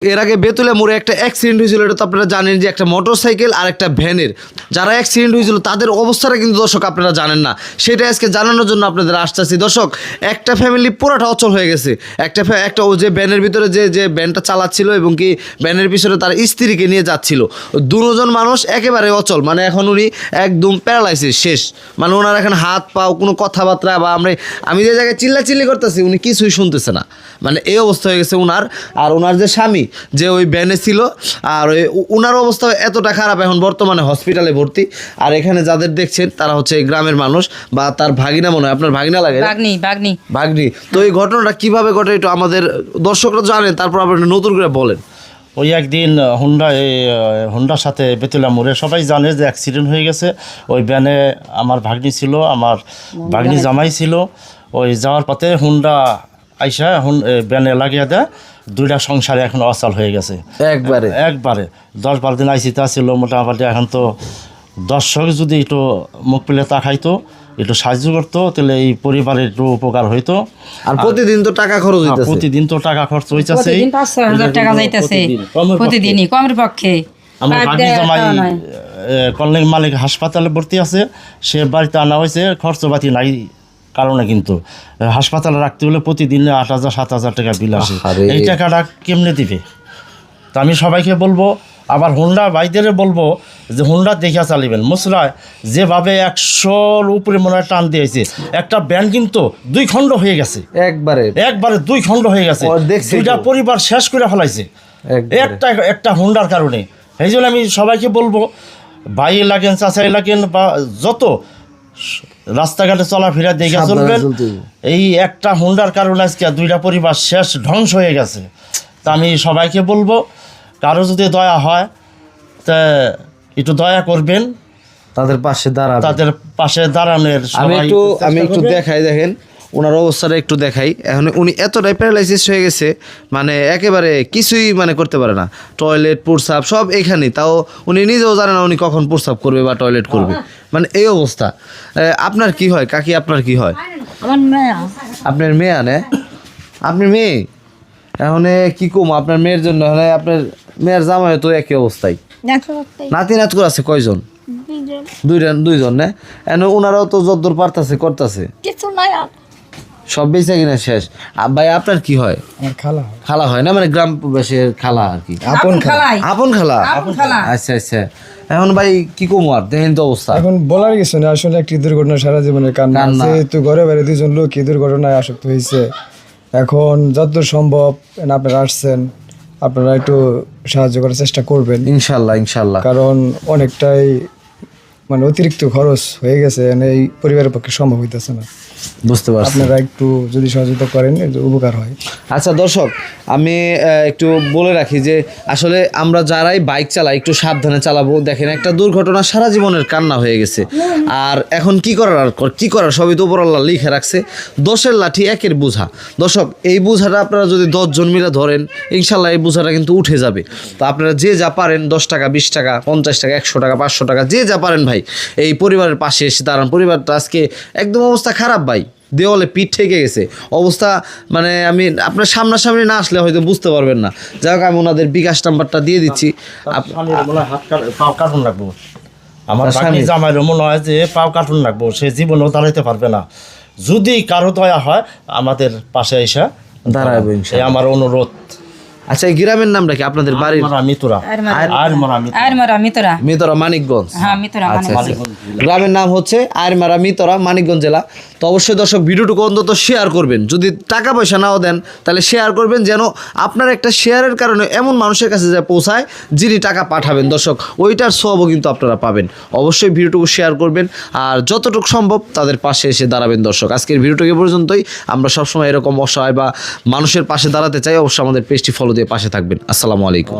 এর আগে বেতুলে মোড়ে একটা অ্যাক্সিডেন্ট হয়েছিল, এটা তো আপনারা জানেন যে একটা মোটরসাইকেল আর একটা ভ্যানের যারা অ্যাক্সিডেন্ট হয়েছিল তাদের অবস্থাটা কিন্তু দর্শক আপনারা জানেন না, সেটা আজকে জানানোর জন্য আপনাদের আসতেছি। দর্শক, একটা ফ্যামিলি পুরোটা অচল হয়ে গেছে। একটা ও যে ভ্যানের ভিতরে যে ভ্যানটা চালাচ্ছিল এবং কি ভ্যানের পিছনে তার স্ত্রীকে নিয়ে যাচ্ছিল, দুজন মানুষ একেবারে অচল, মানে এখন উনি একদম প্যারালাইসিস শেষ, মানে ওনার এখন হাত পাও কোনো কথাবার্তা বা আমি যে জায়গায় চিল্লাচিল্লি করতেছি উনি কিছুই শুনতেছে না, মানে এই অবস্থা হয়ে গেছে ওনার। আর ওনার যে স্বামী যে ওই ভ্যানে ছিল, আর ওই ওনার অবস্থা এতটা খারাপ, এখন বর্তমানে হসপিটালে ভর্তি। আর এখানে যাদের দেখছেন তারা হচ্ছে গ্রামের মানুষ বা তার ভাগিনা, মনে হয় আপনার ভাগিনা লাগে, ভাগ্নি। তো এই ঘটনাটা কিভাবে ঘটে একটু আমাদের দর্শকরা জানেন, তারপর আপনি নতুন করে বলেন। ওই একদিন হুন্ডার সাথে বেতুলা মোড়ে সবাই জানে যে অ্যাক্সিডেন্ট হয়ে গেছে। ওই ভ্যানে আমার ভাগ্নি ছিল, আমার ভাগ্নি জামাই ছিল। ওই যাওয়ার পথে হুন্ডা আইসা ভ্যানে লাগিয়ে দেয়, দুইটা সংসারে এখন অচল হয়ে গেছে একবারে 10-12 দিন আইসিতে ছিল মোটামুটি। এখন তো দর্শক যদি একটু মুখ পেলে তাকাইতো, একটু সাহায্য করতো, তাহলে এই পরিবারের একটু উপকার হইতো। আর প্রতিদিন তো টাকা খরচ হইতেছে, প্রতিদিন তো টাকা খরচ হইতেছে, প্রতিদিনই কমের পক্ষে। আমার ভাগ্নি জামাই কল্যাণ মালিক হাসপাতালে ভর্তি আছে, সে বাড়িতে আনা হয়েছে, খরচপাতি নাই কারণে, কিন্তু হাসপাতালে রাখতে হলে প্রতিদিন 8,000-7,000 টাকা বিল আসে। এই টাকাটা কেমনে দিবে? তা আমি সবাইকে বলবো, আবার হুন্ডা ভাইদের বলবো যে হুন্ডা দেখে চালিবেন। মুসরায় যেভাবে 100-র উপরে মনে হয় টান দিয়েছে, একটা ব্যান কিন্তু 2 খণ্ড হয়ে গেছে, একবারে 2 খণ্ড হয়ে গেছে, দুইটা পরিবার শেষ করে ফেলাইছে একটা হুন্ডার কারণে। এই জন্য আমি সবাইকে বলবো, ভাই লাগেন, চাচাই লাগেন, বা যত রাস্তাঘাটে চলাফেরা দেখে চলবেন। এই একটা হুন্ডার কারণে আজকে 2টা পরিবার শেষ, ধ্বংস হয়ে গেছে। তা আমি সবাইকে বলবো, কারো যদি দয়া হয় তা একটু দয়া করবেন, তাদের পাশে দাঁড়ানোর। আমি একটু দেখাই, দেখেন ওনার অবস্থাটা একটু দেখাই। এখন উনি এতটাই প্যারালাইসিস হয়ে গেছে, মানে একেবারে কিছুই মানে করতে পারে না, টয়লেট প্রস্রাব সব এখানেই। তাও উনি নিজেও জানে না উনি কখন প্রস্রাব করবে বা টয়লেট করবে, মানে এই অবস্থা। আপনার কি হয় কাকি, আপনার কি হয়? আপনার মেয়ে আনে, আপনি মেয়ে, এখন কি কম আপনার মেয়ের জন্য, আপনার মেয়ের জামাই তো একই অবস্থায়। নাতি নাতকুর আছে কয়জন? দুইজন না? এখন ওনারাও তো যদ্দূর পারতাছে করতেছে, সব বেঁচে কিনা শেষ। ভাই আপনার কি হয়? খালা হয় না, মানে গ্রাম প্রবেশের খালা আর কি, আপন খালা। আচ্ছা আচ্ছা। এখন ভাই কি কম আর দেখেন তো অবস্থা, এখন বলার কিছু না, আসলে একটি দুর্ঘটনা সারা জীবনের কান্না। যেহেতু ঘরে বাইরে 2জন লোক এই দুর্ঘটনায় আসক্ত হয়েছে, এখন যতদূর সম্ভব আপনারা আসছেন, আপনারা একটু সাহায্য করার চেষ্টা করবেন ইনশাল্লাহ। কারণ অনেকটাই মানে অতিরিক্ত খরচ হয়ে গেছে, এই পরিবারের পক্ষে সম্ভব হইতেছে না। বুঝতে পারছি, আপনারা একটু যদি সহযোগিতা করেন উপকার হয়। আচ্ছা দর্শক, আমি একটু বলে রাখি যে আসলে আমরা যারাই বাইক চালাই একটু সাবধানে চালাবো। দেখেন একটা দুর্ঘটনা সারা জীবনের কান্না হয়ে গেছে, আর এখন কি করার সবই তো উপর আল্লাহ লিখে রাখছে। 10-এর লাঠি 1-এর বোঝা। দর্শক, এই বোঝাটা আপনারা যদি 10 জন মিলে ধরেন, ইনশাল্লাহ এই বোঝাটা কিন্তু উঠে যাবে। তো আপনারা যে যা পারেন, 10 টাকা, 20 টাকা, 50 টাকা, 100 টাকা, 500 টাকা, যে যা পারেন ভাই, এই পরিবারের পাশে এসে দাঁড়ান। পরিবারটা আজকে একদম অবস্থা খারাপ ভাই, দেওয়ালে পিঠ ঠেকে গেছে অবস্থা, মানে আমি আপনার সামনাসামনি না আসলে হয়তো বুঝতে পারবেন না। যাই হোক, আমি ওনাদের বিকাশ নাম্বারটা দিয়ে দিচ্ছি। আমার ভাগ্নি জামাইরও মনে হয় যে পাও কার্টুন রাখবো, সে জীবনেও দাঁড়াইতে পারবে না। যদি কারো দয়া হয় আমাদের পাশে এসে দাঁড়াবে, আমার অনুরোধ। আচ্ছা, এই গ্রামের নামটা কি আপনাদের বাড়ির? মিতরা, মানিকগঞ্জ। গ্রামের নাম হচ্ছে আয়রমারা, মিতরা, মানিকগঞ্জ জেলা। তো অবশ্যই দর্শক ভিডিওটুকু অন্তত শেয়ার করবেন, যদি টাকা পয়সা নাও দেন তাহলে শেয়ার করবেন, যেন আপনার একটা শেয়ারের কারণে এমন মানুষের কাছে যা পৌঁছায় যিনি টাকা পাঠাবেন। দর্শক, ওইটার সবও কিন্তু আপনারা পাবেন। অবশ্যই ভিডিওটুকু শেয়ার করবেন, আর যতটুকু সম্ভব তাদের পাশে এসে দাঁড়াবেন। দর্শক, আজকের ভিডিওটুকু পর্যন্তই। আমরা সবসময় এরকম অসহায় বা মানুষের পাশে দাঁড়াতে চাই। অবশ্যই আমাদের পেজটি ফলো দিয়ে পাশে থাকবেন। আসসালামু আলাইকুম।